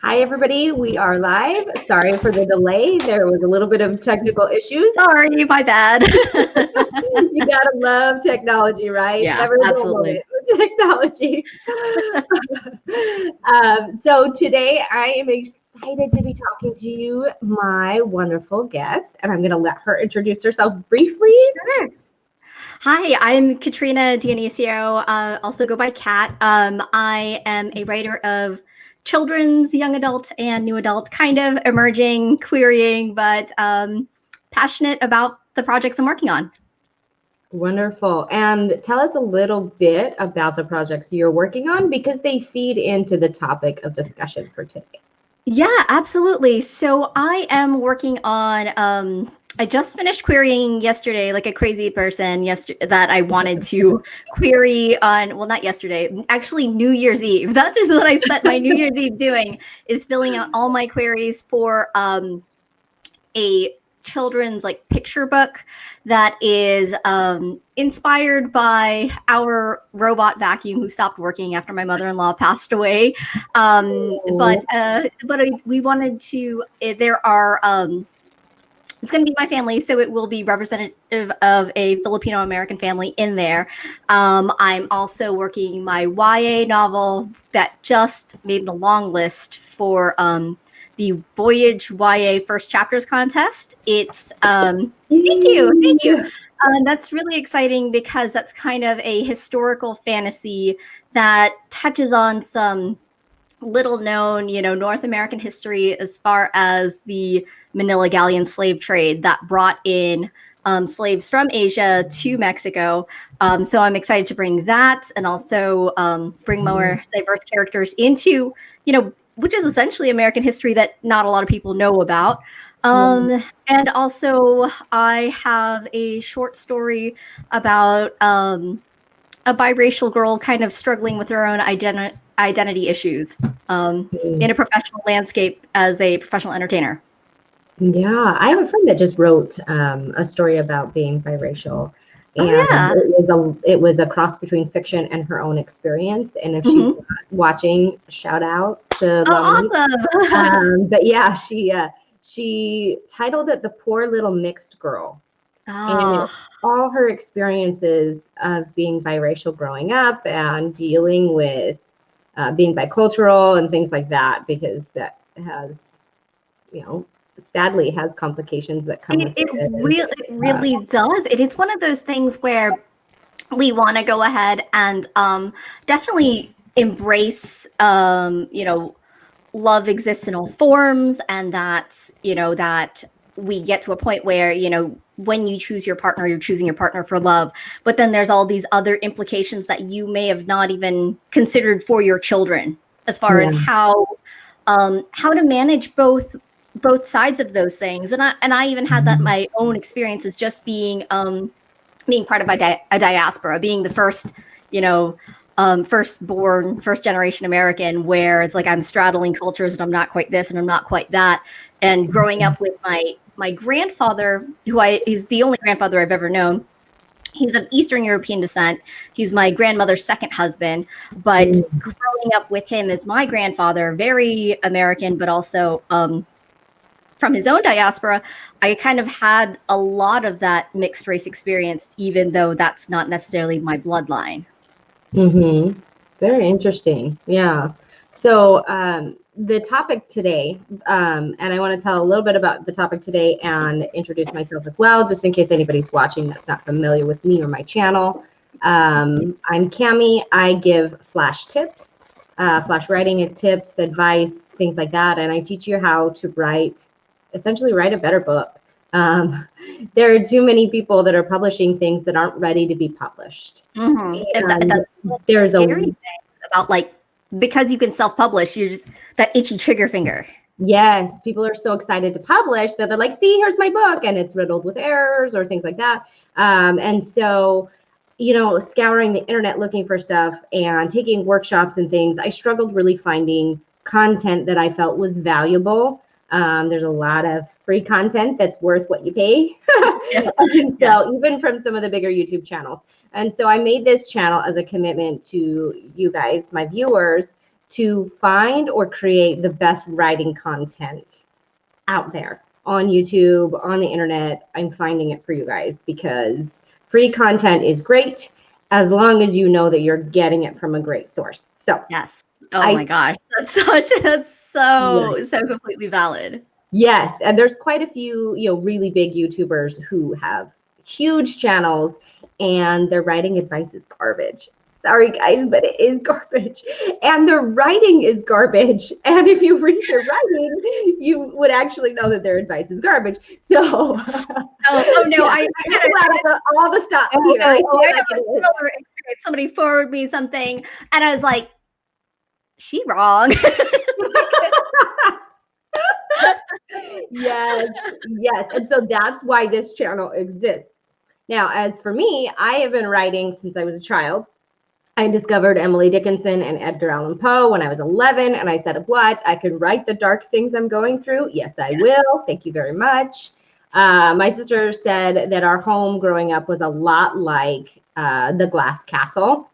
Hi, everybody. We are live. Sorry for the delay. There was a little bit of technical issues. Sorry, my bad. You gotta love technology, right? Yeah, Never a dull absolutely. moment with technology. So today I am excited to be talking to you, my wonderful guest, and I'm going to let her introduce herself briefly. Sure. Hi, I'm Katrina Dionisio, also go by Cat. I am a writer of children's, young adult, and new adult, kind of emerging, querying, but passionate about the projects I'm working on. Wonderful. And tell us a little bit about the projects you're working on because they feed into the topic of discussion for today. Yeah, absolutely. So I am working on I just finished querying yesterday, like a crazy person, yesterday that I wanted to query on, well, not yesterday, actually New Year's Eve. That is what I spent my New Year's Eve doing, is filling out all my queries for a children's like picture book that is inspired by our robot vacuum who stopped working after my mother-in-law passed away. But we wanted to. There are. It's going to be my family, so it will be representative of a Filipino American family in there. I'm also working my YA novel that just made the long list for the Voyage YA First Chapters contest. It's thank you. That's really exciting because that's kind of a historical fantasy that touches on some little known, North American history as far as the Manila galleon slave trade that brought in slaves from Asia to Mexico. So I'm excited to bring that and also bring more diverse characters into, which is essentially American history that not a lot of people know about. And also I have a short story about a biracial girl kind of struggling with her own identity issues in a professional landscape as a professional entertainer. Yeah, I have a friend that just wrote a story about being biracial, and it was a cross between fiction and her own experience. And if she's watching, shout out to Lani. Awesome! But yeah, she titled it "The Poor Little Mixed Girl." And all her experiences of being biracial growing up and dealing with being bicultural and things like that, because that has, sadly has complications that come with it. It really does. It is one of those things where we want to go ahead and definitely embrace, love exists in all forms, and that, that we get to a point where, when you choose your partner, you're choosing your partner for love. But then there's all these other implications that you may have not even considered for your children, as far as how to manage both sides of those things. And I even had that my own experiences, just being part of a diaspora, being the first, first-born, first-generation American, where it's like I'm straddling cultures and I'm not quite this and I'm not quite that. And growing up with my grandfather, he's the only grandfather I've ever known. He's of Eastern European descent. He's my grandmother's second husband. But growing up with him as my grandfather, very American, but also from his own diaspora, I kind of had a lot of that mixed race experience, even though that's not necessarily my bloodline. Very interesting. Yeah. So the topic today, and I want to tell a little bit about the topic today and introduce myself as well, just in case anybody's watching that's not familiar with me or my channel. I'm Kammi. I give flash tips, flash writing tips, advice, things like that. And I teach you how to essentially write a better book. There are too many people that are publishing things that aren't ready to be published. And that's there's scary things about, like, because you can self-publish, you're just that itchy trigger finger. Yes, people are so excited to publish that they're like, see, here's my book, and it's riddled with errors or things like that. And so, scouring the internet looking for stuff and taking workshops and things, I struggled really finding content that I felt was valuable. There's a lot of free content that's worth what you pay. So even from some of the bigger YouTube channels. And so I made this channel as a commitment to you guys, my viewers, to find or create the best writing content out there on YouTube, on the internet. I'm finding it for you guys because free content is great as long as you know that you're getting it from a great source. So yes. Oh my gosh. That's so completely valid. Yes. And there's quite a few, really big YouTubers who have huge channels and their writing advice is garbage. Sorry guys, but it is garbage. And their writing is garbage. And if you read their writing, you would actually know that their advice is garbage. So oh no, I got all the stuff here. I have a similar experience. Somebody forwarded me something and I was like, she wrong. Yes. And so that's why this channel exists. Now, as for me, I have been writing since I was a child. I discovered Emily Dickinson and Edgar Allan Poe when I was 11, and I said, what? I can write the dark things I'm going through? Yes, I will. Thank you very much. My sister said that our home growing up was a lot like the Glass Castle.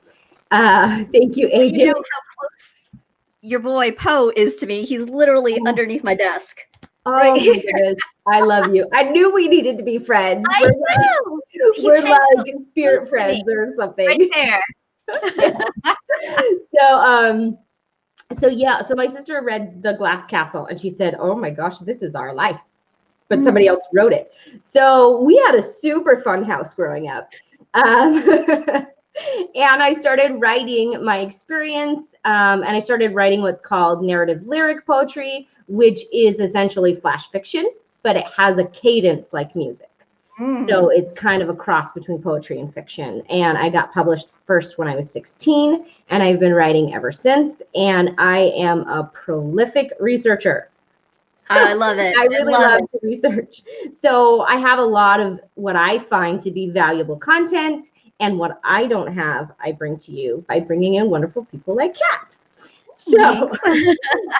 Thank you, AJ. You know how close your boy Poe is to me. He's literally underneath my desk. Oh my goodness. I love you. I knew we needed to be friends. We're like spirit friends or something. Right there. So my sister read The Glass Castle and she said, oh my gosh, this is our life. But somebody else wrote it. So we had a super fun house growing up. And I started writing my experience, and I started writing what's called narrative lyric poetry, which is essentially flash fiction, but it has a cadence like music. So it's kind of a cross between poetry and fiction. And I got published first when I was 16, and I've been writing ever since. And I am a prolific researcher. I love it. I really love to research. So I have a lot of what I find to be valuable content. And what I don't have, I bring to you by bringing in wonderful people like Cat. So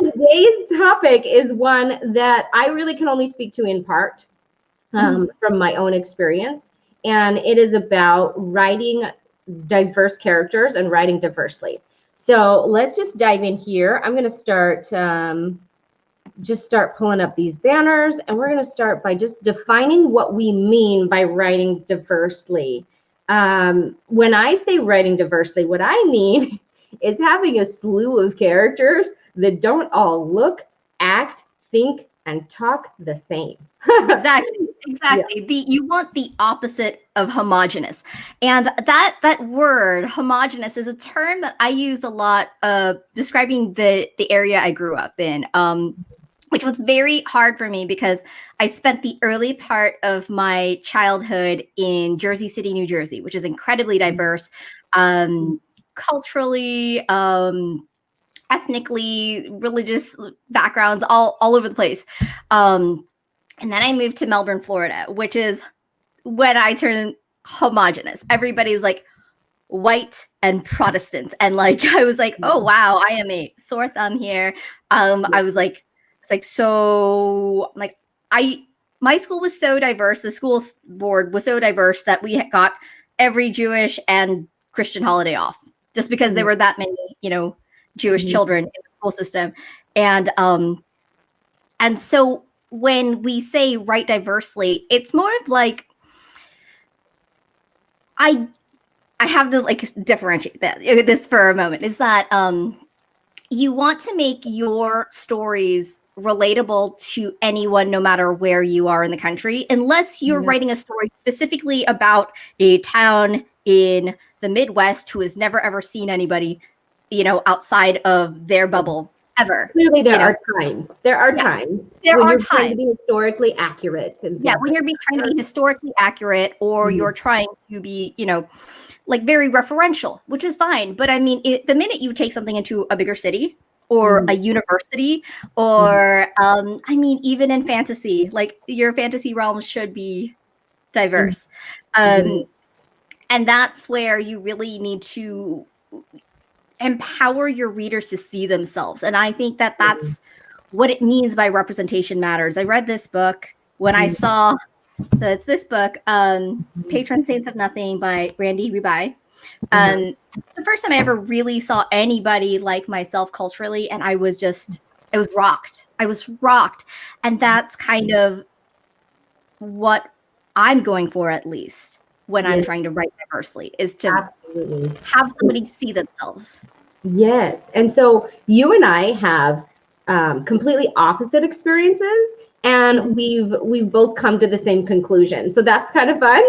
today's topic is one that I really can only speak to in part from my own experience. And it is about writing diverse characters and writing diversely. So let's just dive in here. I'm going to start, start pulling up these banners. And we're going to start by just defining what we mean by writing diversely. When I say writing diversely, what I mean is having a slew of characters that don't all look, act, think, and talk the same. Exactly. Yeah. You want the opposite of homogenous. And that word homogenous is a term that I used a lot describing the area I grew up in. Which was very hard for me because I spent the early part of my childhood in Jersey City, New Jersey, which is incredibly diverse, culturally, ethnically, religious backgrounds, all over the place. And then I moved to Melbourne, Florida, which is when I turned homogenous. Everybody's like white and Protestants. And like, I was like, oh, wow, I am a sore thumb here. I was like, my school was so diverse. The school board was so diverse that we got every Jewish and Christian holiday off just because there were that many, Jewish children in the school system. And so when we say write diversely, it's more of like, I have to like differentiate this for a moment is that, you want to make your stories relatable to anyone, no matter where you are in the country, unless you're writing a story specifically about a town in the Midwest who has never, ever seen anybody, outside of their bubble ever. Clearly there are times. There are times. There are times. Trying to be historically accurate. And when you're trying to be historically accurate or you're trying to be, like very referential, which is fine. But I mean, the minute you take something into a bigger city or a university or, I mean, even in fantasy, like your fantasy realms should be diverse. And that's where you really need to empower your readers to see themselves. And I think that that's what it means by representation matters. I read this book when I saw, so it's this book, Patron Saints of Nothing by Randy Rebai. It's the first time I ever really saw anybody like myself culturally, and I was rocked. I was rocked. And that's kind of what I'm going for, at least when I'm Yes, trying to write diversely, is to absolutely. have somebody see themselves. Yes. And so you and I have completely opposite experiences, and we've both come to the same conclusion. So that's kind of fun.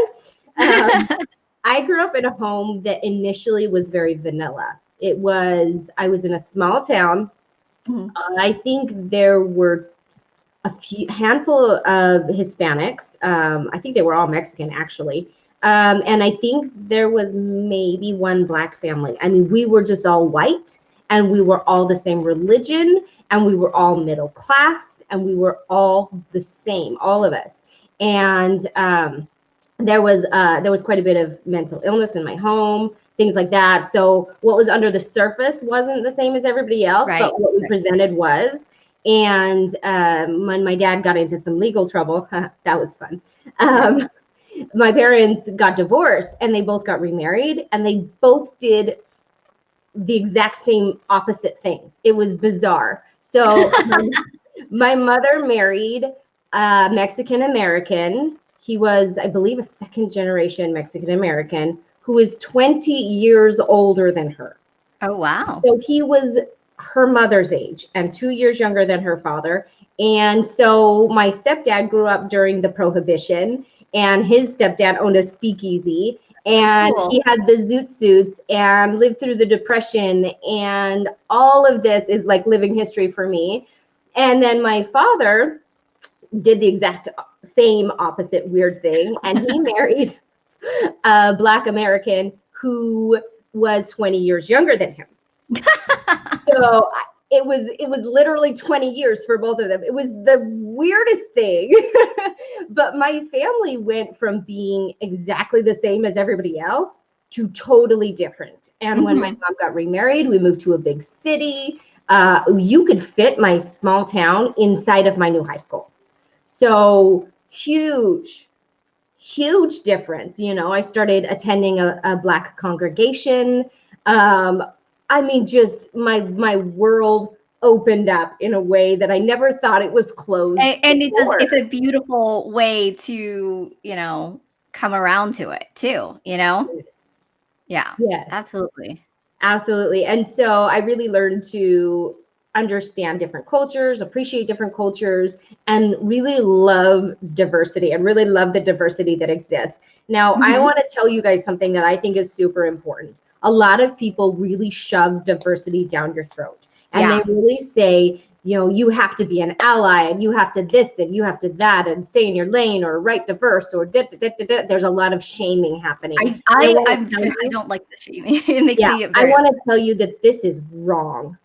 I grew up in a home that initially was very vanilla. I was in a small town. I think there were a handful of Hispanics. I think they were all Mexican, actually. And I think there was maybe one Black family. I mean, we were just all white, and we were all the same religion, and we were all middle class, and we were all the same, all of us. And there was quite a bit of mental illness in my home, things like that. So what was under the surface wasn't the same as everybody else, but what we presented was. And when my dad got into some legal trouble, that was fun. My parents got divorced, and they both got remarried, and they both did the exact same opposite thing. It was bizarre. So my mother married a Mexican American. He was, I believe, a second generation Mexican American who is 20 years older than her. Oh, wow. So he was her mother's age and 2 years younger than her father. And so my stepdad grew up during the Prohibition, and his stepdad owned a speakeasy, and he had the zoot suits and lived through the Depression, and all of this is like living history for me. And then my father did the exact same opposite weird thing, and he married a Black American who was 20 years younger than him. So it was literally 20 years for both of them. It was the weirdest thing. But my family went from being exactly the same as everybody else to totally different. And when my mom got remarried, we moved to a big city. You could fit my small town inside of my new high school. So huge difference. You know, I started attending a Black congregation. I mean, just my world opened up in a way that I never thought it was closed. And it's a beautiful way to, you know, come around to it too, you know? Yeah. Yes. Absolutely. Absolutely. And so I really learned to understand different cultures, appreciate different cultures, and really love diversity and really love the diversity that exists. Now, I want to tell you guys something that I think is super important. A lot of people really shove diversity down your throat, and they really say, you know, you have to be an ally, and you have to this, and you have to that, and stay in your lane, or write diverse, or There's a lot of shaming happening. I don't like the shaming. It makes me I want to tell you that this is wrong.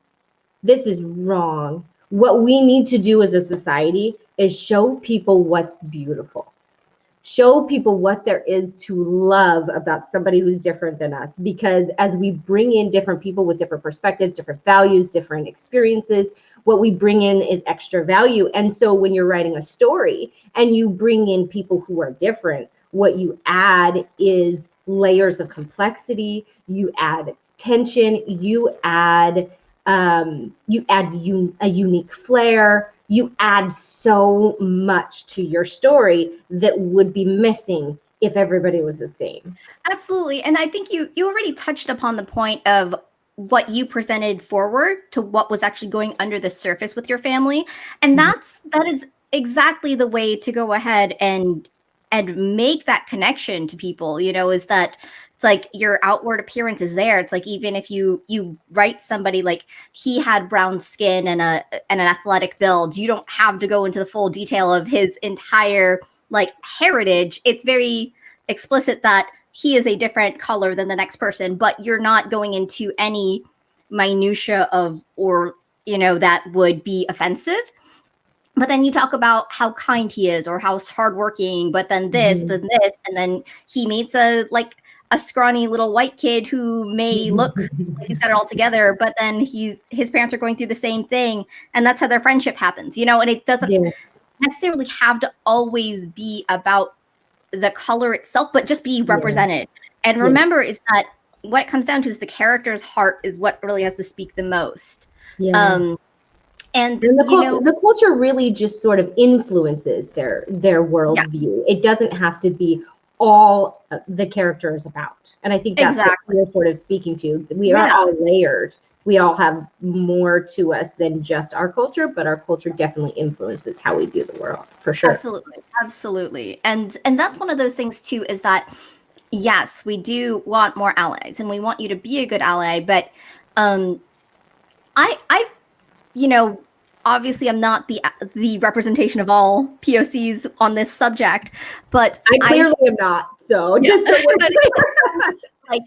This is wrong. What we need to do as a society is show people what's beautiful. Show people what there is to love about somebody who's different than us. Because as we bring in different people with different perspectives, different values, different experiences, what we bring in is extra value. And so when you're writing a story and you bring in people who are different, what you add is layers of complexity, you add tension, you add a unique flair. You add so much to your story that would be missing if everybody was the same. Absolutely. And I think you already touched upon the point of what you presented forward to what was actually going under the surface with your family. And that is exactly the way to go ahead and make that connection to people, you know, is that it's like your outward appearance is there. It's like, even if you write somebody like he had brown skin and an athletic build, you don't have to go into the full detail of his entire like heritage. It's very explicit that he is a different color than the next person, but you're not going into any minutia of, or, you know, that would be offensive. But then you talk about how kind he is or how hardworking, but then this, then this, and then he meets a scrawny little white kid who may look like he's got it all together, but then his parents are going through the same thing, and that's how their friendship happens, you know. And it doesn't necessarily have to always be about the color itself, but just be represented. And remember is that what it comes down to is the character's heart is what really has to speak the most. Yeah. And the culture really just sort of influences their worldview. It doesn't have to be all the character is about. And I think that's what you're sort of speaking to. We are all layered. We all have more to us than just our culture, but our culture definitely influences how we view the world, for sure. Absolutely. And that's one of those things too, is that yes, we do want more allies and we want you to be a good ally, but I've obviously I'm not the representation of all POCs on this subject, but I clearly am not. So just like,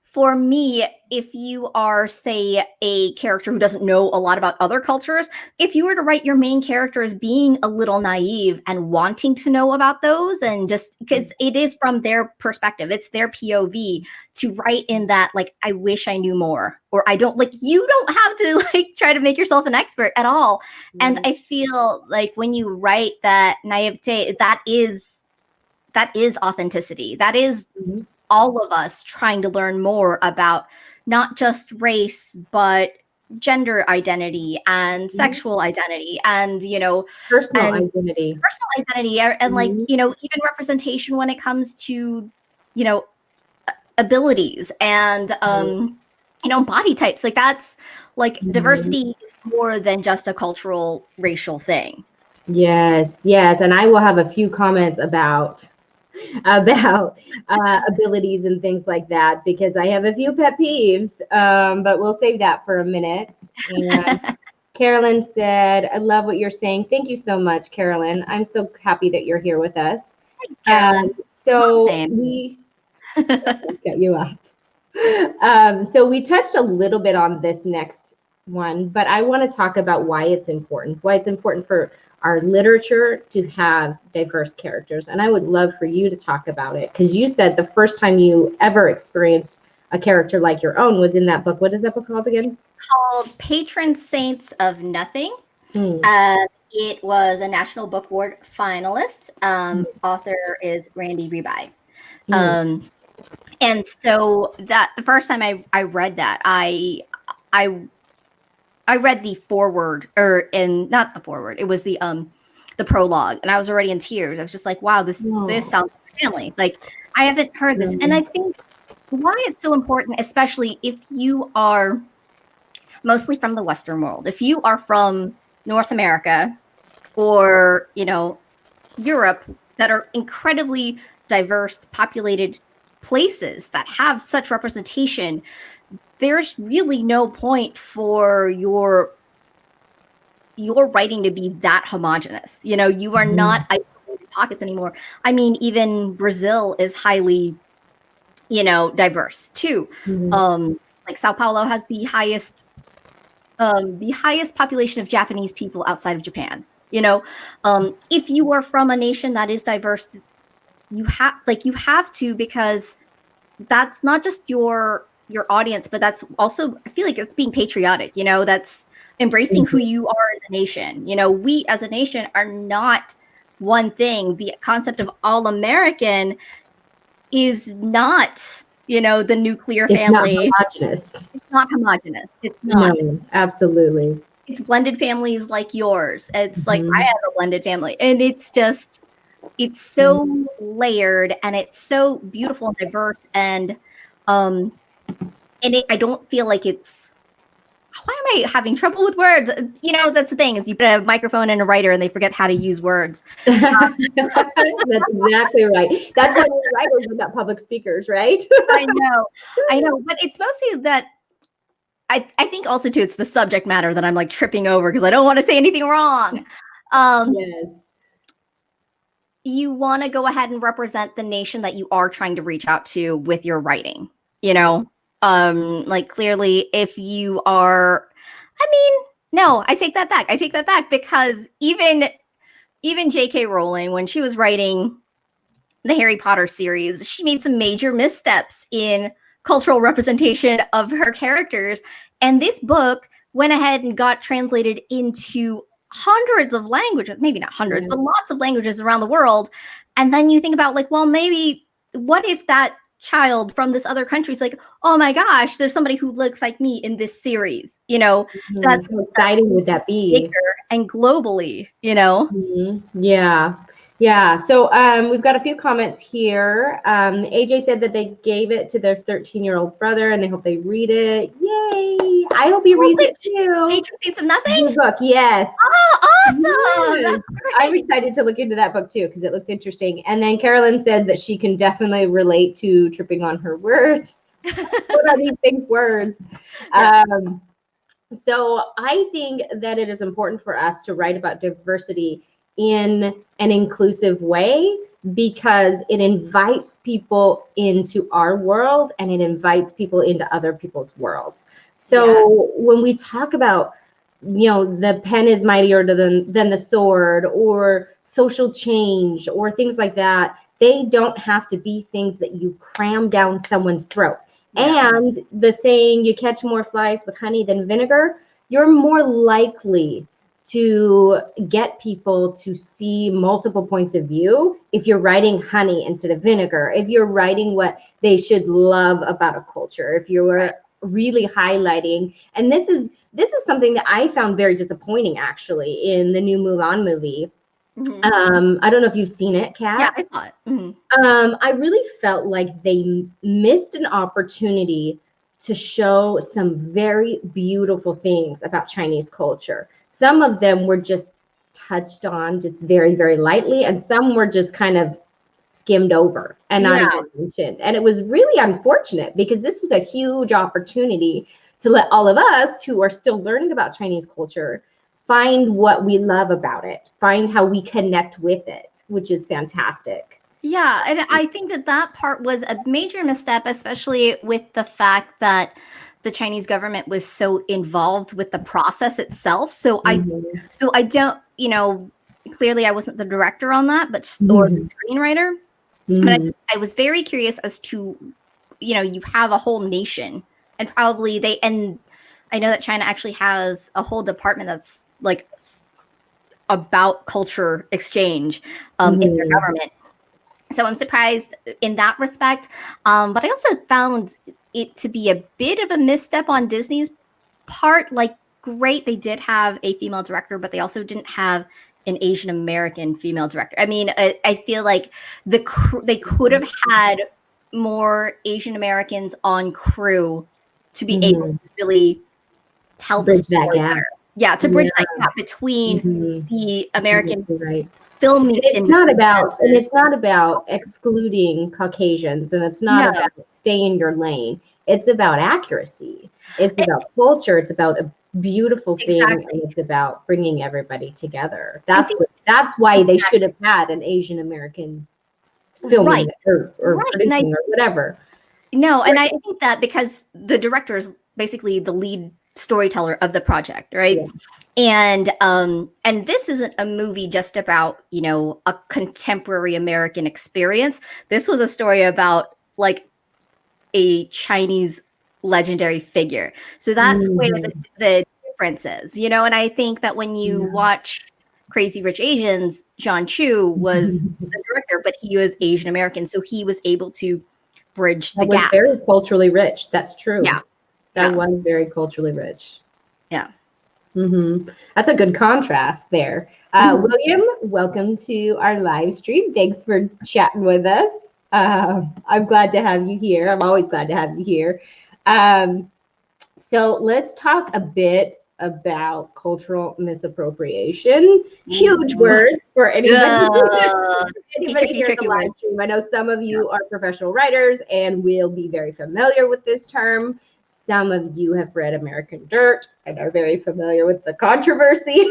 for me, if you are, say, a character who doesn't know a lot about other cultures, if you were to write your main character as being a little naive and wanting to know about those, and just because it is from their perspective, it's their POV, to write in that, like, I wish I knew more, or I don't, like, you don't have to, like, try to make yourself an expert at all. And I feel like when you write that naivete, that is authenticity. That is all of us trying to learn more about not just race, but gender identity and sexual identity and, personal identity, and like, even representation when it comes to, abilities and, body types. Like, that's like diversity is more than just a cultural, racial thing. Yes. And I will have a few comments about abilities and things like that, because I have a few pet peeves, but we'll save that for a minute. And Carolyn said, I love what you're saying. Thank you so much, Carolyn. I'm so happy that you're here with us. So we get you up. So we touched a little bit on this next one, but I want to talk about why it's important for our literature to have diverse characters. And I would love for you to talk about it, because you said the first time you ever experienced a character like your own was in that book. What is that book called again? Called Patron Saints of Nothing. It was a National Book Award finalist. Author is Randy Rebai. And so that the first time I read that, I read the foreword, not the foreword. It was the prologue, and I was already in tears. I was just like, wow, this sounds like family. Like, I haven't heard this. And I think why it's so important, especially if you are mostly from the Western world, if you are from North America or, Europe, that are incredibly diverse, populated places that have such representation, there's really no point for your writing to be that homogenous. You are not isolated pockets anymore. I mean, even Brazil is highly, diverse too. Like Sao Paulo has the highest population of Japanese people outside of Japan. If you are from a nation that is diverse, you have to, because that's not just your audience, but that's also, I feel like it's being patriotic, that's embracing who you are as a nation. We as a nation are not one thing. The concept of all American is not, the nuclear family. It's not homogenous. It's not. No, absolutely. It's blended families like yours. It's like, I have a blended family, and it's just, it's so layered, and it's so beautiful and diverse, and I don't feel like it's, why am I having trouble with words? That's the thing, is you put a microphone and a writer and they forget how to use words. That's exactly right. That's why we're writers and not public speakers, right? I know. But it's mostly that I think also too, it's the subject matter that I'm like tripping over, because I don't want to say anything wrong. Yes. You want to go ahead and represent the nation that you are trying to reach out to with your writing, like, clearly, if you are, no, I take that back, because even J.K. Rowling, when she was writing the Harry Potter series, she made some major missteps in cultural representation of her characters. And this book went ahead and got translated into hundreds of languages, maybe not hundreds, but lots of languages around the world. And then you think about, like, well, maybe what if that child from this other country is like, oh my gosh, there's somebody who looks like me in this series, you know. How exciting would that be? Bigger and globally, you know. Yeah. So we've got a few comments here. AJ said that they gave it to their 13-year-old brother and they hope they read it. Yay! I hope he reads it too. Matrix of Nothing? The book, yes. Oh, awesome! Yes. I'm excited to look into that book too because it looks interesting. And then Carolyn said that she can definitely relate to tripping on her words. What are these things words? Yeah. So I think that it is important for us to write about diversity in an inclusive way because it invites people into our world and it invites people into other people's worlds. So when we talk about, you know, the pen is mightier than the sword, or social change, or things like that, they don't have to be things that you cram down someone's throat. And the saying, you catch more flies with honey than vinegar, you're more likely to get people to see multiple points of view if you're writing honey instead of vinegar, if you're writing what they should love about a culture, if you're really highlighting. And this is something that I found very disappointing actually in the new Mulan movie. I don't know if you've seen it, Kat. Yeah, I saw it. I really felt like they missed an opportunity to show some very beautiful things about Chinese culture. Some of them were just touched on just very, very lightly, and some were just kind of skimmed over and not even mentioned. And it was really unfortunate because this was a huge opportunity to let all of us who are still learning about Chinese culture find what we love about it, find how we connect with it, which is fantastic. Yeah, and I think that part was a major misstep, especially with the fact that the Chinese government was so involved with the process itself. So I don't, you know, clearly I wasn't the director on that, but or the screenwriter. But I was very curious as to, you know, you have a whole nation, and probably and I know that China actually has a whole department that's like about culture exchange in their government. So I'm surprised in that respect. But I also found it to be a bit of a misstep on Disney's part. Like, great, they did have a female director, but they also didn't have an Asian American female director. I mean, I feel like they could have had more Asian Americans on crew to be able to really tell the story better. Yeah, to bridge that gap between the American filmmaking. It's not about excluding Caucasians, and it's not about stay in your lane. It's about accuracy. It's about culture. It's about a beautiful thing, and it's about bringing everybody together. That's why they should have had an Asian American filming or producing or whatever. No, and I think that because the director is basically the lead storyteller of the project, right? Yes. And this isn't a movie just about, you know, a contemporary American experience. This was a story about like a Chinese legendary figure. So that's where the difference is, you know. And I think that when you watch Crazy Rich Asians, John Chu was the director, but he was Asian American, so he was able to bridge the gap. Very culturally rich. That's true. Yeah. That was very culturally rich. Yeah. That's a good contrast there. William, welcome to our live stream. Thanks for chatting with us. I'm glad to have you here. I'm always glad to have you here. So let's talk a bit about cultural misappropriation. Huge words for anybody. Anybody here in the live stream. I know some of you are professional writers and will be very familiar with this term. Some of you have read American Dirt and are very familiar with the controversy.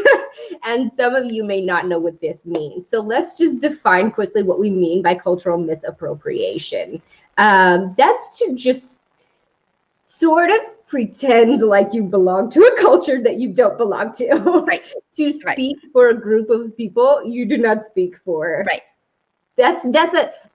And some of you may not know what this means. So let's just define quickly what we mean by cultural misappropriation. That's to just sort of pretend like you belong to a culture that you don't belong to. To speak for a group of people you do not speak for.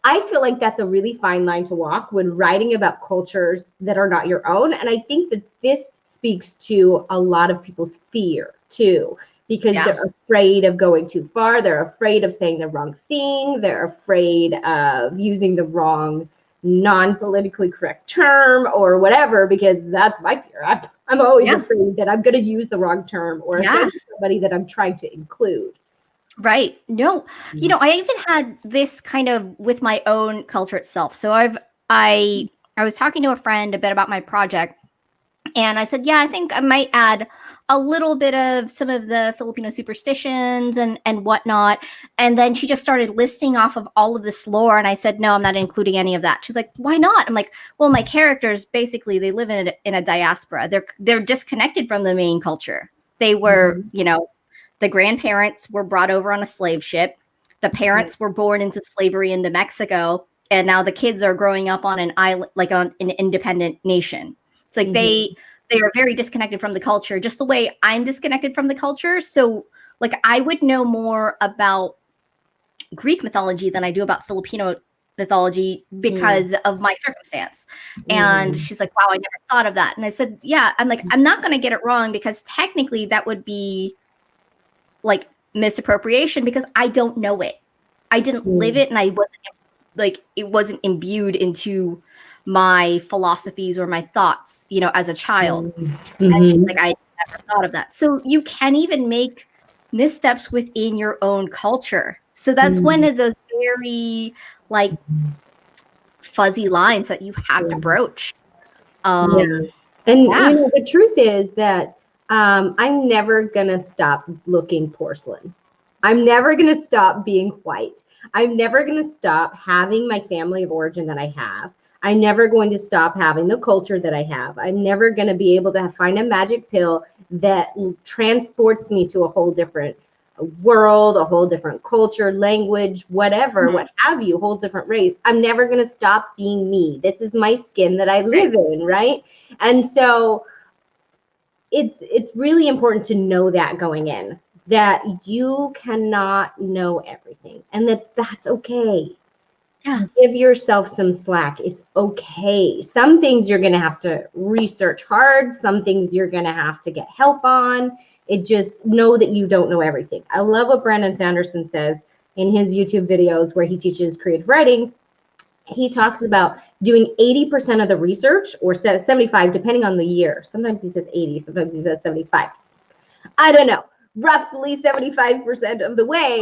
I feel like that's a really fine line to walk when writing about cultures that are not your own. And I think that this speaks to a lot of people's fear too, because they're afraid of going too far. They're afraid of saying the wrong thing. They're afraid of using the wrong non-politically correct term or whatever, because that's my fear. I'm always afraid that I'm going to use the wrong term or offend somebody that I'm trying to include. Right. No, I even had this kind of with my own culture itself. So I was talking to a friend a bit about my project, and I said, yeah, I think I might add a little bit of some of the Filipino superstitions and whatnot. And then she just started listing off of all of this lore. And I said, no, I'm not including any of that. She's like, why not? I'm like, well, my characters, basically, they live in a diaspora. They're disconnected from the main culture. They were, the grandparents were brought over on a slave ship. The parents were born into slavery into Mexico. And now the kids are growing up on an island, like on an independent nation. It's like they are very disconnected from the culture, just the way I'm disconnected from the culture. So like I would know more about Greek mythology than I do about Filipino mythology because of my circumstance. And she's like, wow, I never thought of that. And I said, yeah, I'm like, I'm not going to get it wrong, because technically that would be like misappropriation, because I don't know it. I didn't live it, and I wasn't like, it wasn't imbued into my philosophies or my thoughts, as a child. And she's like, I never thought of that. So you can even make missteps within your own culture. So that's one of those very like fuzzy lines that you have to broach. And the truth is that I'm never gonna stop looking porcelain. I'm never gonna stop being white. I'm never gonna stop having my family of origin that I have. I'm never going to stop having the culture that I have. I'm never going to be able to find a magic pill that transports me to a whole different world, a whole different culture, language, whatever, what have you, whole different race. I'm never going to stop being me. This is my skin that I live in, right? And so it's really important to know that going in, that you cannot know everything, and that's okay. Yeah. Give yourself some slack. It's okay. Some things you're going to have to research hard. Some things you're going to have to get help on. It just know that you don't know everything. I love what Brandon Sanderson says in his YouTube videos where he teaches creative writing. He talks about doing 80% of the research, or 75, depending on the year. Sometimes he says 80, sometimes he says 75. I don't know. Roughly 75% of the way.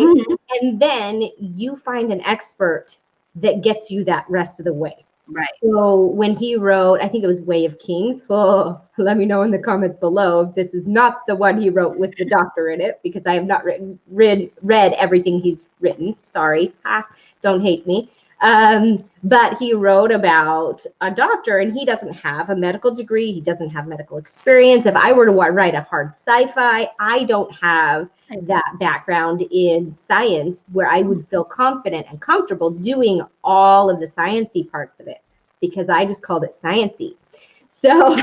And then you find an expert that gets you that rest of the way. Right. So when he wrote, I think it was Way of Kings. Oh, let me know in the comments below if this is not the one he wrote with the doctor in it, because I have not read everything he's written. Sorry. Don't hate me. But he wrote about a doctor, and he doesn't have a medical degree. He doesn't have medical experience. If I were to write a hard sci-fi, I don't have that background in science where I would feel confident and comfortable doing all of the sciencey parts of it, because I just called it sciencey. So,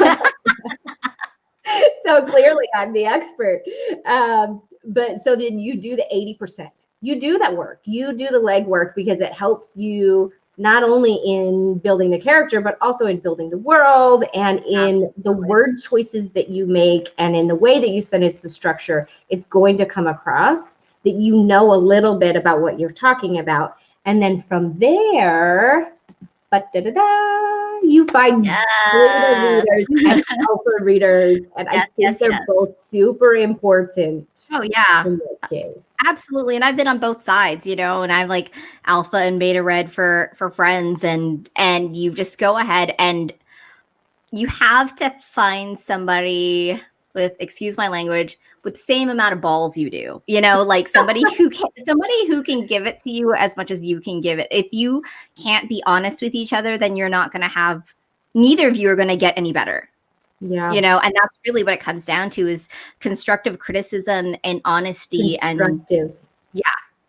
so clearly I'm the expert. But so then you do the 80%. You do that work. You do the legwork, because it helps you not only in building the character, but also in building the world, and in the word choices that you make, and in the way that you sentence the structure. It's going to come across that you know a little bit about what you're talking about. And then from there, you find beta readers and alpha readers, and I think they're both super important. Oh yeah, in this case. Absolutely. And I've been on both sides, and I've like alpha and beta read for friends, and you just go ahead and you have to find somebody with, excuse my language, with the same amount of balls you do, like somebody who can give it to you as much as you can give it. If you can't be honest with each other, then you're not going to have, neither of you are going to get any better. Yeah. And that's really what it comes down to, is constructive criticism and honesty.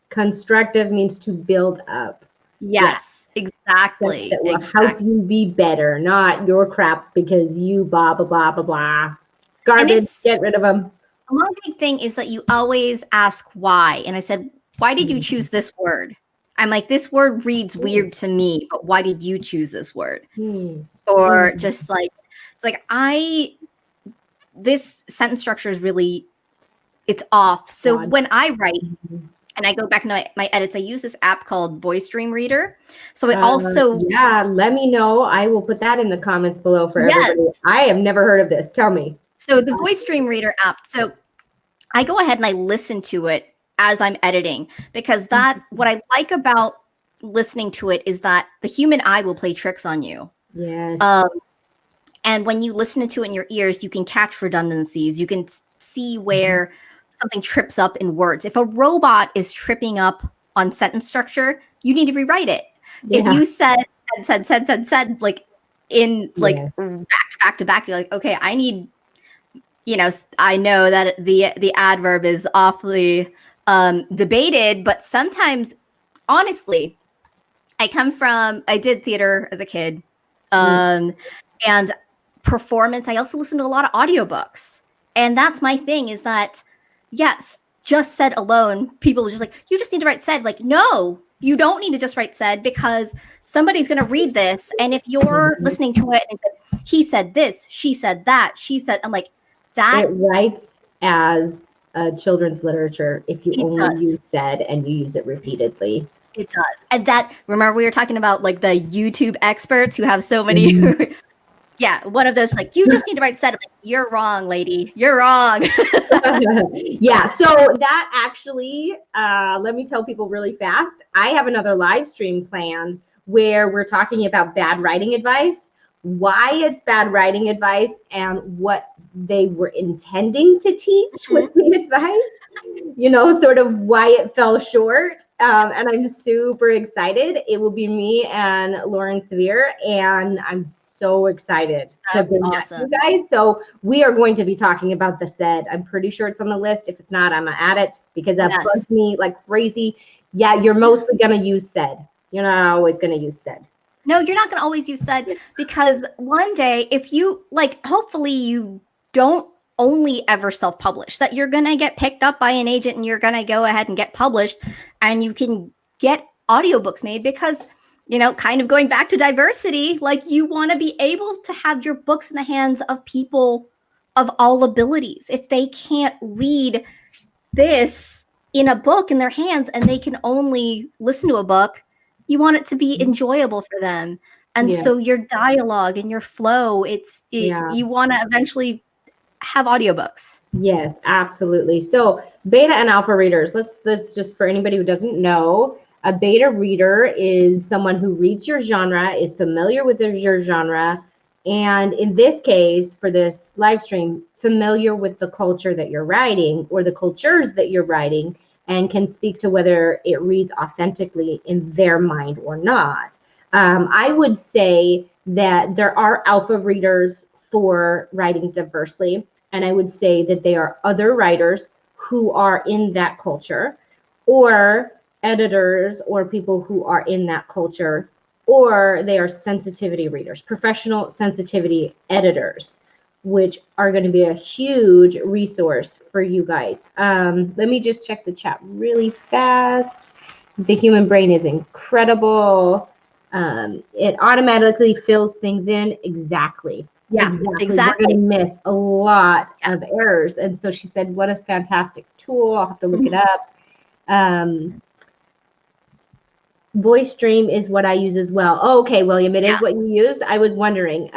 Constructive means to build up. Yes, exactly. That will help you be better, not your crap because you blah, blah, blah, blah, blah. Garbage, get rid of them. One big thing is that you always ask why. And I said, why did you choose this word? I'm like, this word reads weird to me, but why did you choose this word? Or just like, it's like, this sentence structure is really, it's off. So when I write, and I go back into my edits, I use this app called Voice Dream Reader. So it also yeah, let me know. I will put that in the comments below for Yes. everybody. I have never heard of this. Tell me. So the Voice Dream Reader app. So I go ahead and I listen to it as I'm editing, because what I like about listening to it is that the human eye will play tricks on you. Yes. And when you listen to it in your ears, you can catch redundancies. You can see where something trips up in words. If a robot is tripping up on sentence structure, you need to rewrite it. Yeah. If you said like in like back to back, you're like, okay, I need, I know that the adverb is awfully debated, but sometimes, honestly, I did theater as a kid, and performance. I also listen to a lot of audiobooks, and that's my thing. Is that yes, just said alone, people are just like, you just need to write said. Like, no, you don't need to just write said, because somebody's going to read this, and if you're listening to it and he said this, she said that, she said, I'm like, that it writes as children's literature if you only use said and you use it repeatedly. It does. And that, remember we were talking about like the YouTube experts who have so many yeah, one of those, like, you just need to write said. Like, you're wrong, lady. You're wrong. Yeah, so that actually, let me tell people really fast. I have another live stream plan where we're talking about bad writing advice, why it's bad writing advice, and what they were intending to teach with the advice, sort of why it fell short. And I'm super excited. It will be me and Lauren Severe, and I'm so excited to bring that to you guys. So we are going to be talking about the said. I'm pretty sure it's on the list. If it's not, I'm gonna add it, because that bugs me like crazy. Yeah, you're mostly gonna use said. You're not always gonna use said. No, you're not gonna always use said, because one day, if you hopefully you don't only ever self-publish, that you're gonna get picked up by an agent and you're gonna go ahead and get published, and you can get audiobooks made, because kind of going back to diversity, like, you want to be able to have your books in the hands of people of all abilities. If they can't read this in a book in their hands and they can only listen to a book, you want it to be enjoyable for them. And so your dialogue and your flow, you want to eventually have audiobooks. Yes, absolutely. So beta and alpha readers, let's just, for anybody who doesn't know, a beta reader is someone who reads your genre, is familiar with your genre, and in this case, for this live stream, familiar with the culture that you're writing or the cultures that you're writing, and can speak to whether it reads authentically in their mind or not. I would say that there are alpha readers for writing diversely, and I would say that they are other writers who are in that culture, or editors or people who are in that culture, or they are sensitivity readers, professional sensitivity editors, which are going to be a huge resource for you guys. Let me just check the chat really fast. The human brain is incredible. It automatically fills things in. Exactly. Yeah, exactly. We're going to miss a lot of errors. And so she said, what a fantastic tool. I'll have to look it up. Voice Dream is what I use as well. Oh, okay, William, it is what you use. I was wondering.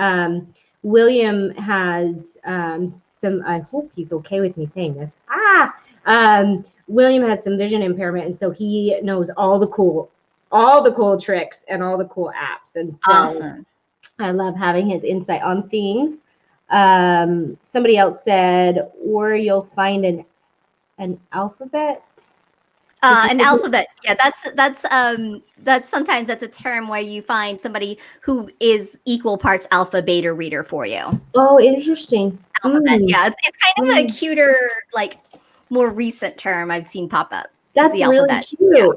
William has some, I hope he's okay with me saying this. William has some vision impairment, and so he knows all the cool tricks and all the cool apps. And so awesome. I love having his insight on things. Somebody else said, or you'll find an alphabet. An alphabet. Yeah, that's sometimes that's a term where you find somebody who is equal parts alpha beta reader for you. Oh, interesting. Alphabet. Yeah, it's kind of a cuter, like, more recent term I've seen pop up. That's the really cute. Yeah.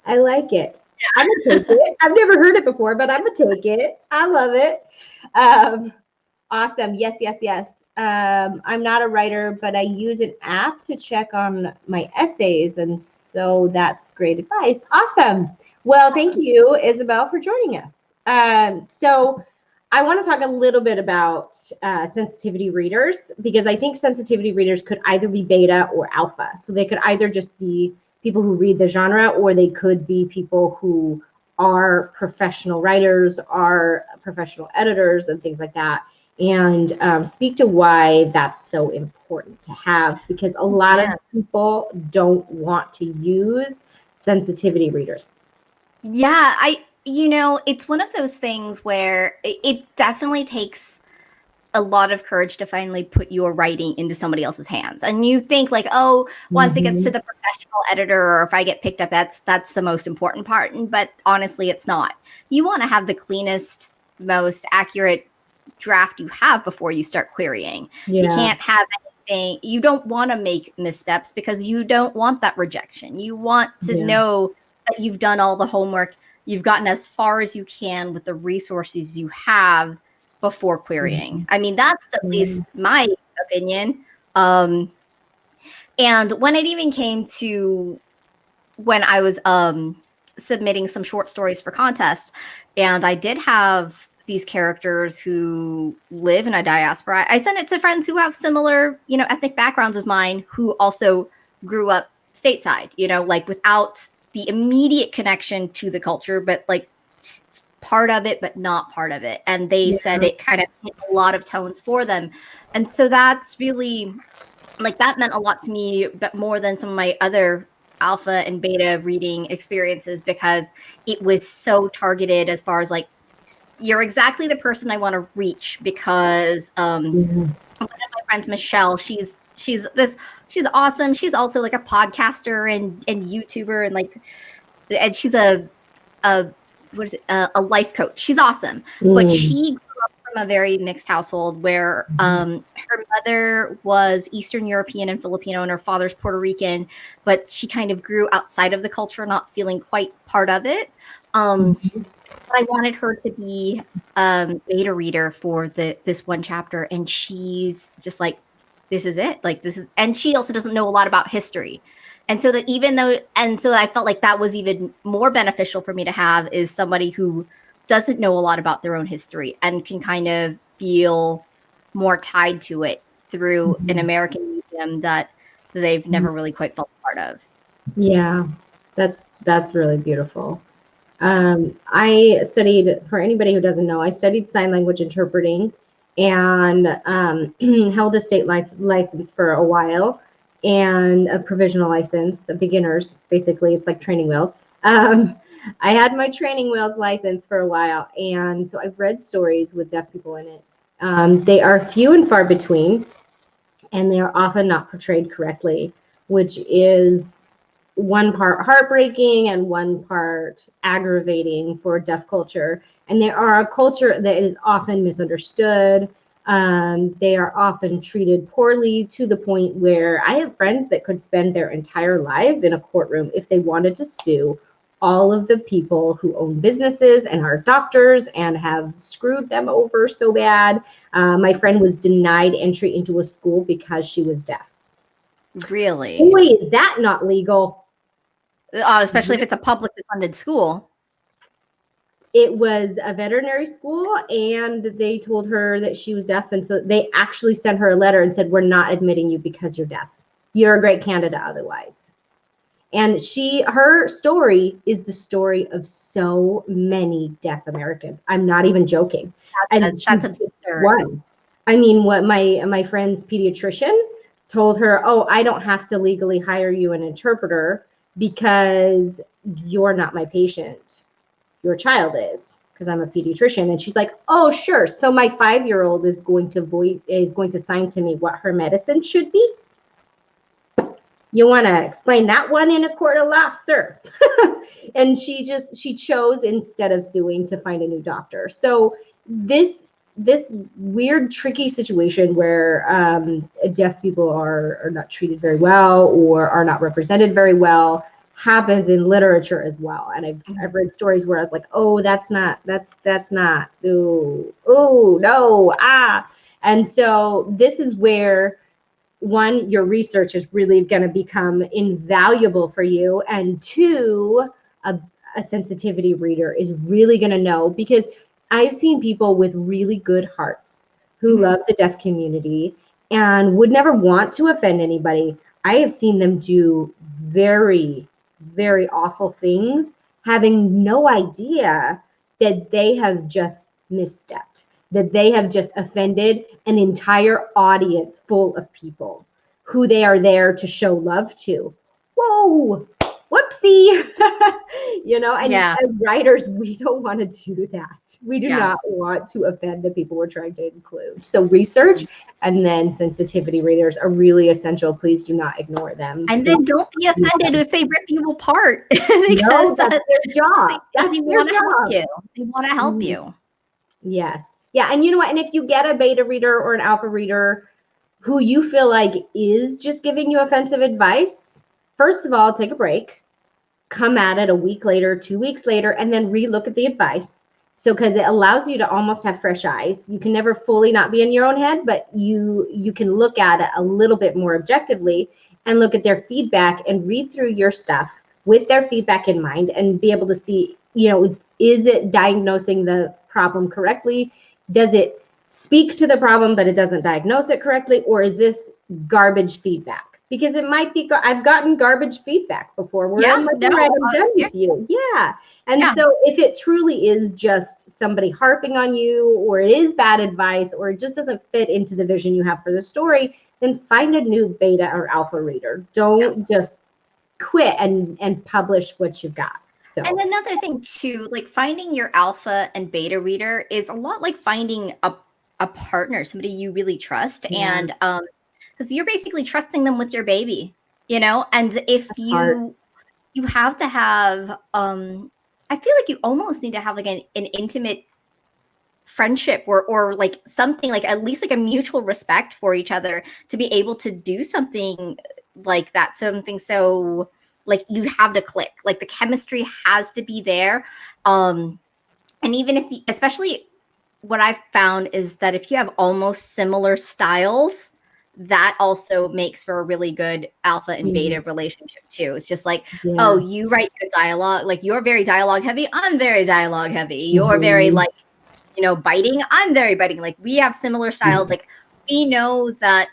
I like it. Yeah. I'm gonna take it. I've never heard it before, but I'm gonna take it. I love it. Awesome. Yes. I'm not a writer, but I use an app to check on my essays, and so that's great advice. Awesome. Well, thank you, Isabel, for joining us. So I want to talk a little bit about sensitivity readers, because I think sensitivity readers could either be beta or alpha. So they could either just be people who read the genre, or they could be people who are professional writers, are professional editors, and things like that. And speak to why that's so important to have, because a lot of people don't want to use sensitivity readers. Yeah, it's one of those things where it definitely takes a lot of courage to finally put your writing into somebody else's hands. And you think like, oh, once it gets to the professional editor, or if I get picked up, that's the most important part. But honestly, it's not. You want to have the cleanest, most accurate draft you have before you start querying. You can't have anything. You don't want to make missteps because you don't want that rejection. You want to know that you've done all the homework. You've gotten as far as you can with the resources you have before querying. I mean, that's at least my opinion. And when it even came to when I was submitting some short stories for contests, and I did have these characters who live in a diaspora, I sent it to friends who have similar, ethnic backgrounds as mine, who also grew up stateside, like without the immediate connection to the culture, but like part of it, but not part of it. And they said it kind of hit a lot of tones for them. And so that's really, like, that meant a lot to me, but more than some of my other alpha and beta reading experiences, because it was so targeted as far as like, you're exactly the person I want to reach, because one of my friends, Michelle, she's awesome. She's also like a podcaster and YouTuber, and she's a life coach. She's awesome, but she grew up from a very mixed household where her mother was Eastern European and Filipino, and her father's Puerto Rican, but she kind of grew outside of the culture, not feeling quite part of it. But I wanted her to be beta reader for this one chapter, and she's just like, this is it. Like, this is, and she also doesn't know a lot about history. And so so I felt like that was even more beneficial for me to have, is somebody who doesn't know a lot about their own history and can kind of feel more tied to it through an American medium that they've never really quite felt part of. Yeah, that's really beautiful. I studied, for anybody who doesn't know, I studied sign language interpreting and held a state license for a while, and a provisional license, a beginner's, basically. It's like training wheels. I had my training wheels license for a while, and so I've read stories with deaf people in it. They are few and far between, and they are often not portrayed correctly, which is one part heartbreaking and one part aggravating for deaf culture. And they are a culture that is often misunderstood. They are often treated poorly, to the point where I have friends that could spend their entire lives in a courtroom if they wanted to sue all of the people who own businesses and are doctors and have screwed them over so bad. My friend was denied entry into a school because she was deaf. Really? Boy, is that not legal. Especially if it's a publicly funded school. It was a veterinary school, and they told her that she was deaf, and so they actually sent her a letter and said, we're not admitting you because you're deaf. You're a great candidate otherwise. And her story is the story of so many deaf Americans. I'm not even joking. That's absurd. One. I mean, what my friend's pediatrician told her, oh, I don't have to legally hire you an interpreter because you're not my patient. Your child is, because I'm a pediatrician. And she's like, oh, sure. So my 5-year-old is going to sign to me what her medicine should be. You want to explain that one in a court of law, sir? And she chose, instead of suing, to find a new doctor. So this weird, tricky situation where deaf people are not treated very well or are not represented very well happens in literature as well. And I've read stories where I was like, oh, that's not, ooh, no, And so this is where, one, your research is really going to become invaluable for you, and two, a sensitivity reader is really going to know, because I've seen people with really good hearts who love the deaf community and would never want to offend anybody, I have seen them do very, very awful things, having no idea that they have just misstepped, that they have just offended an entire audience full of people who they are there to show love to. Whoa, whoopsie. And Yeah. as writers, we don't want to do that. We do Yeah. not want to offend the people we're trying to include. So research and then sensitivity readers are really essential. Please do not ignore them. And then don't be offended if they rip you apart because No, that's their job. That's they their want to help job. you. They want to help Mhm. you. Yes. Yeah. And you know what? And if you get a beta reader or an alpha reader who you feel like is just giving you offensive advice, first of all, take a break, come at it a week later, 2 weeks later, and then relook at the advice. So, because it allows you to almost have fresh eyes. You can never fully not be in your own head, but you can look at it a little bit more objectively and look at their feedback and read through your stuff with their feedback in mind and be able to see, is it diagnosing the problem correctly? Does it speak to the problem, but it doesn't diagnose it correctly? Or is this garbage feedback? Because it might be, I've gotten garbage feedback before where I'm like, all right, I'm done with you. Yeah. And so if it truly is just somebody harping on you, or it is bad advice, or it just doesn't fit into the vision you have for the story, then find a new beta or alpha reader. Don't just quit and publish what you've got. So. And another thing too, like finding your alpha and beta reader is a lot like finding a partner, somebody you really trust. Yeah. And because you're basically trusting them with your baby, and if you have to have I feel like you almost need to have like an intimate friendship or like something, like at least like a mutual respect for each other to be able to do something like that. Something so like you have to click, like the chemistry has to be there. And even if especially what I've found is that if you have almost similar styles, that also makes for a really good alpha and beta relationship too. It's just like, oh, you write good dialogue, like you're very dialogue heavy, I'm very dialogue heavy. You're very like, biting, I'm very biting. Like we have similar styles. Like we know that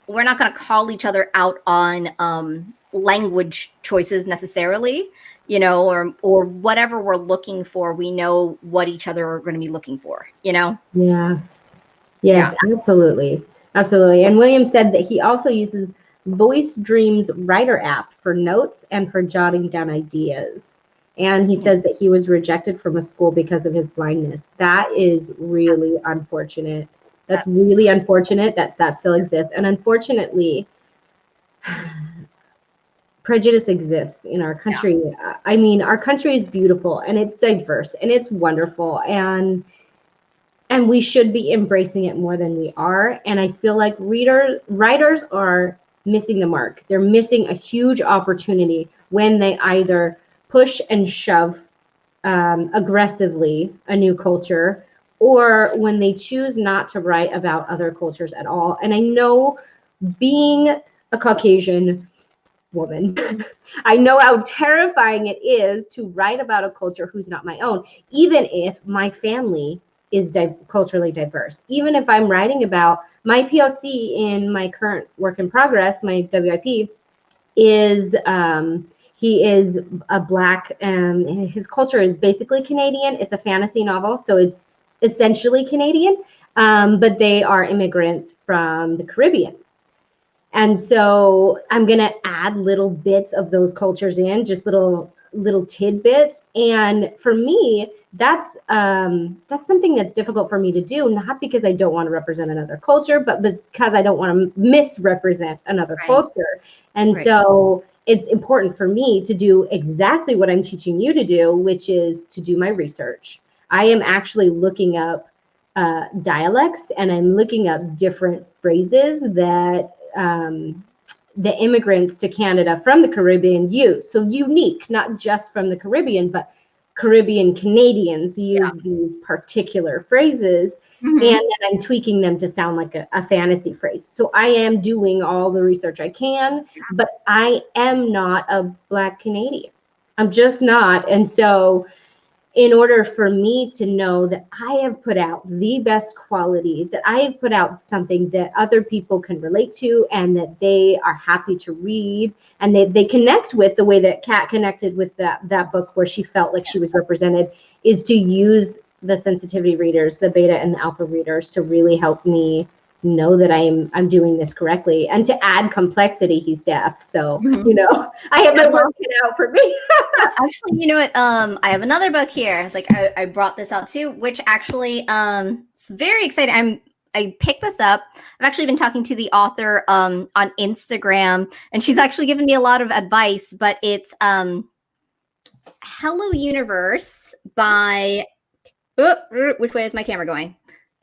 we're not going to call each other out on language choices necessarily, or whatever we're looking for. We know what each other are going to be looking for, Yes. Yes, yeah. Absolutely. Absolutely. And William said that he also uses Voice Dreams Writer app for notes and for jotting down ideas. And he says that he was rejected from a school because of his blindness. That is really unfortunate. That's really unfortunate that still exists. And unfortunately, prejudice exists in our country. Yeah. I mean, our country is beautiful and it's diverse and it's wonderful. And we should be embracing it more than we are. And I feel like writers are missing the mark. They're missing a huge opportunity when they either push and shove aggressively a new culture, or when they choose not to write about other cultures at all. And I know, being a Caucasian woman, I know how terrifying it is to write about a culture who's not my own, even if my family is culturally diverse. Even if I'm writing about my POC in my current work in progress, my WIP is he is a Black, and his culture is basically Canadian. It's a fantasy novel, so it's essentially Canadian, but they are immigrants from the Caribbean. And so I'm going to add little bits of those cultures in, just little tidbits. And for me, that's something that's difficult for me to do, not because I don't want to represent another culture, but because I don't want to misrepresent another culture. And so it's important for me to do exactly what I'm teaching you to do, which is to do my research. I am actually looking up dialects, and I'm looking up different phrases that the immigrants to Canada from the Caribbean use. So unique, not just from the Caribbean, but Caribbean Canadians use these particular phrases, and then I'm tweaking them to sound like a fantasy phrase. So I am doing all the research I can, but I am not a Black Canadian. I'm just not. And so in order for me to know that I have put out the best quality, that I have put out something that other people can relate to and that they are happy to read and they connect with, the way that Kat connected with that book where she felt like she was represented, is to use the sensitivity readers, the beta and the alpha readers, to really help me know that I'm doing this correctly. And to add complexity, he's deaf, so I have my work cut out for me. Actually, you know what? I have another book here. Like I brought this out too, which actually it's very exciting. I picked this up. I've actually been talking to the author on Instagram, and she's actually given me a lot of advice. But it's Hello Universe by which way is my camera going?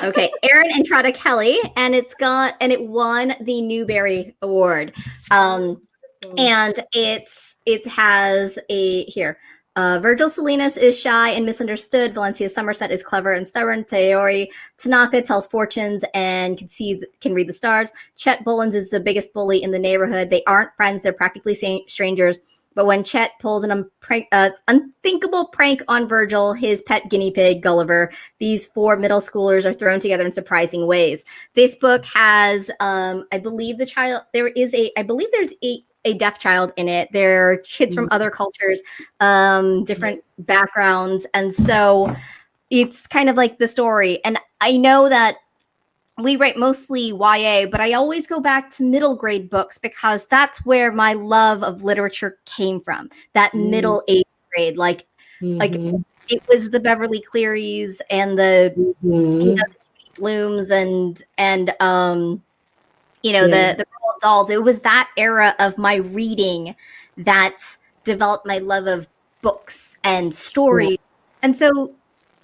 Okay, Erin Entrada Kelly, and it won the Newbery Award. And it has a here. Virgil Salinas is shy and misunderstood. Valencia Somerset is clever and stubborn. Taori Tanaka tells fortunes and can read the stars. Chet Bullens is the biggest bully in the neighborhood. They aren't friends; they're practically strangers. But when Chet pulls an unthinkable prank on Virgil, his pet guinea pig, Gulliver, these four middle schoolers are thrown together in surprising ways. This book has, I believe there's a deaf child in it. There are kids from other cultures, different backgrounds. And so it's kind of like the story. And I know that we write mostly YA, but I always go back to middle grade books because that's where my love of literature came from. That middle age grade, like it was the Beverly Clearys and the the Blooms and the Roald Dahls. It was that era of my reading that developed my love of books and stories. And so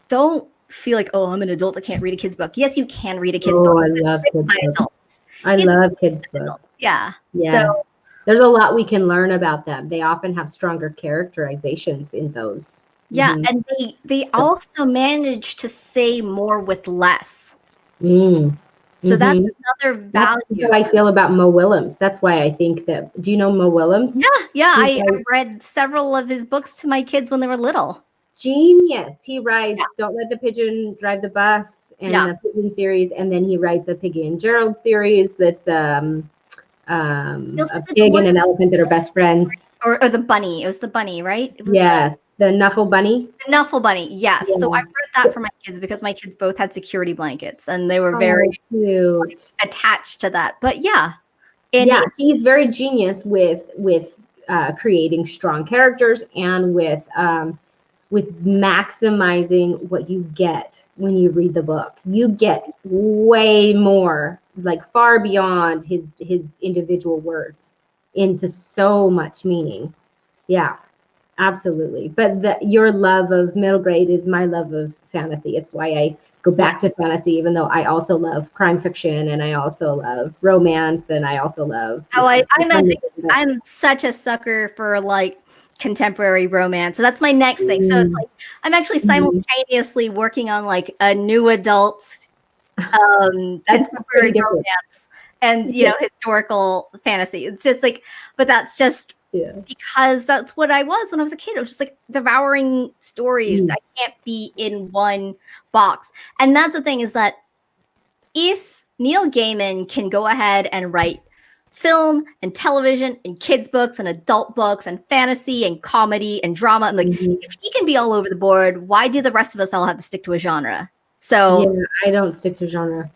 don't feel like, oh, I'm an adult, I can't read a kid's book. Yes, you can read a kid's book. I love kids' books. Adults. I love kids' books. Yeah. Yes. So, there's a lot we can learn about them. They often have stronger characterizations in those. Yeah, and they also manage to say more with less. So that's another value. That's how I feel about Mo Willems. That's why I think that. Do you know Mo Willems? Yeah. I read several of his books to my kids when they were little. Genius. He writes Don't Let the Pigeon Drive the Bus and the Pigeon series, and then he writes a Piggy and Gerald series that's a pig and an elephant that are best friends. Or the bunny. It was the bunny, right? Yes, the Nuffle Bunny. The Nuffle Bunny, yes. Yeah. So I read that for my kids because my kids both had security blankets and they were very cute, attached to that. But he's very genius with creating strong characters and with maximizing what you get when you read the book. You get way more, like far beyond his individual words, into so much meaning. Yeah, absolutely. But your love of middle grade is my love of fantasy. It's why I go back to fantasy, even though I also love crime fiction and I also love romance and I also love. I'm such a sucker for like contemporary romance. So that's my next thing. So it's like I'm actually simultaneously working on like a new adult contemporary romance and historical fantasy. It's just like, but that's just because that's what I was when I was a kid. It was just like devouring stories that can't be in one box. And that's the thing, is that if Neil Gaiman can go ahead and write film and television and kids books and adult books and fantasy and comedy and drama, and like if he can be all over the board, why do the rest of us all have to stick to a genre? So I don't stick to genre.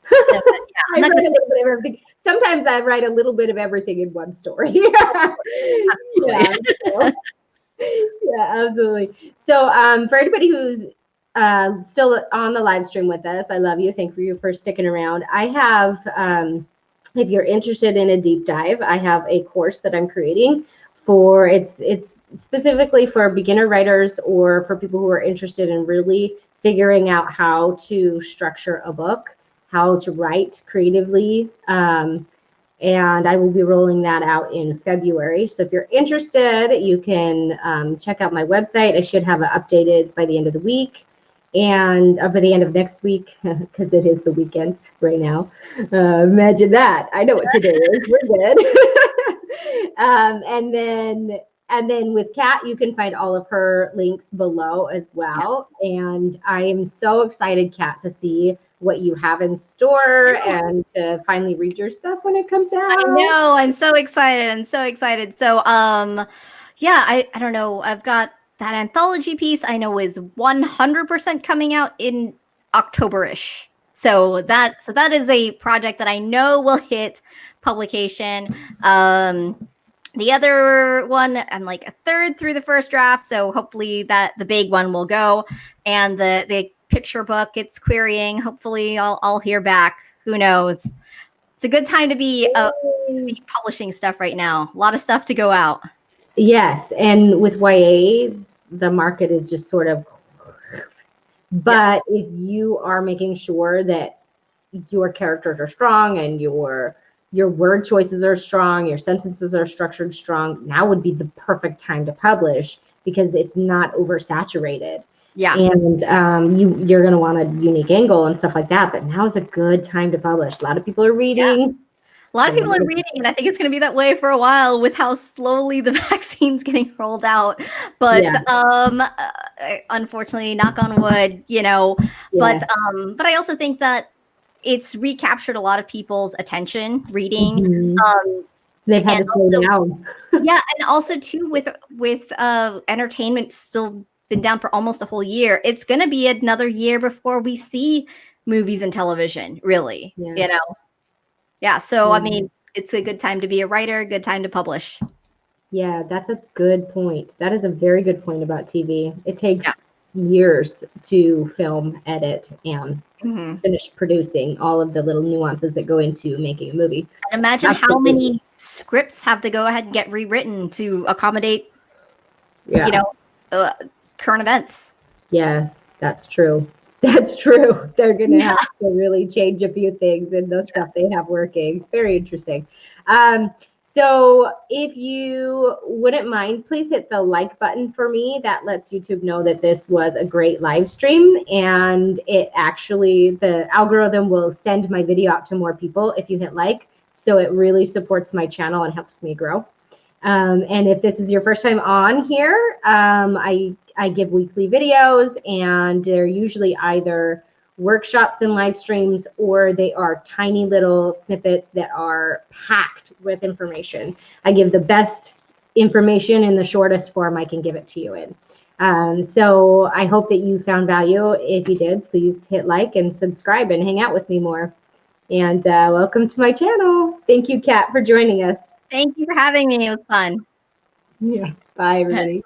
I write a little bit of everything. Sometimes I write a little bit of everything in one story. Absolutely. So for anybody who's still on the live stream with us, I love you. Thank you for sticking around. I have, if you're interested in a deep dive, I have a course that I'm creating for, it's specifically for beginner writers or for people who are interested in really figuring out how to structure a book, how to write creatively. And I will be rolling that out in February. So if you're interested, you can check out my website. I should have it updated by the end of the week and by the end of next week, because it is the weekend right now. Imagine that. I know what today is. We're good. And then And then with Kat, you can find all of her links below as well. And I am so excited, Kat, to see what you have in store and to finally read your stuff when it comes out. I know. I'm so excited. I'm so excited. So, yeah, I don't know. I've got that anthology piece I know is 100% coming out in October-ish. So that is a project that I know will hit publication. The other one, I'm like a third through the first draft, so hopefully that the big one will go. And the picture book, it's querying. Hopefully I'll hear back. Who knows? It's a good time to be publishing stuff right now. A lot of stuff to go out. Yes, and with YA, the market is just sort of, but if you are making sure that your characters are strong and your word choices are strong, your sentences are structured strong, now would be the perfect time to publish because it's not oversaturated. Yeah. And you're going to want a unique angle and stuff like that, but now is a good time to publish. A lot of people are reading. Yeah. A lot of people are reading, and I think it's going to be that way for a while with how slowly the vaccine's getting rolled out. But unfortunately, knock on wood, you know. Yes. But I also think that it's recaptured a lot of people's attention reading. Mm-hmm. They've had to slow down. Yeah, and also too with entertainment still been down for almost a whole year. It's going to be another year before we see movies and television, really. Yeah. You know. Yeah, so I mean, it's a good time to be a writer, good time to publish. Yeah, that's a good point. That is a very good point about TV. It takes years to film, edit, and finish producing all of the little nuances that go into making a movie. And imagine how many scripts have to go ahead and get rewritten to accommodate, you know, current events. Yes, that's true. That's true. They're going to have to really change a few things in the stuff they have working. Very interesting. So if you wouldn't mind, please hit the like button for me. That lets YouTube know that this was a great live stream. And it actually, the algorithm will send my video out to more people if you hit like. So it really supports my channel and helps me grow. And if this is your first time on here, I give weekly videos, and they're usually either workshops and live streams, or they are tiny little snippets that are packed with information. I give the best information in the shortest form I can give it to you in. So I hope that you found value. If you did, please hit like and subscribe and hang out with me more. And welcome to my channel. Thank you, Kat, for joining us. Thank you for having me. It was fun. Yeah. Bye, everybody.